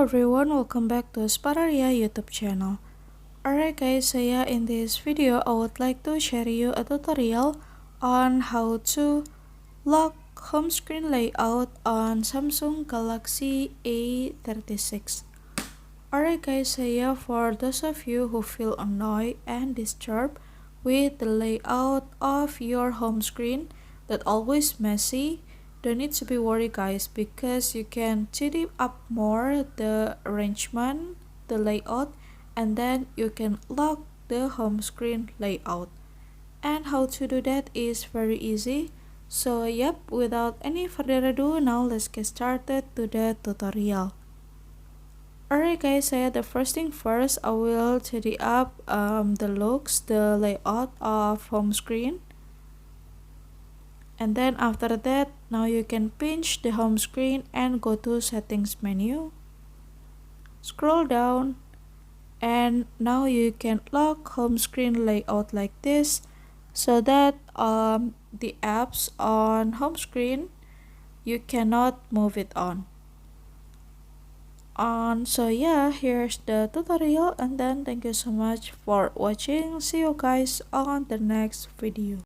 everyone, welcome back to Spararia YouTube channel. Alright guys, so yeah, in this video I would like to share you a tutorial on how to lock home screen layout on Samsung Galaxy A36. Alright guys, so yeah, for those of you who feel annoyed and disturbed with the layout of your home screen that always messy, don't need to be worried guys, because you can tidy up more the arrangement, the layout, and then you can lock the home screen layout. And how to do that is very easy. So yep, without any further ado, now let's get started to the tutorial. Alright guys, so the first thing first, I will tidy up the layout of home screen. And then after that, now you can pinch the home screen and go to settings menu. Scroll down and now you can lock home screen layout like this, so that the apps on home screen you cannot move it on. So yeah, here's the tutorial, and then thank you so much for watching. See you guys on the next video.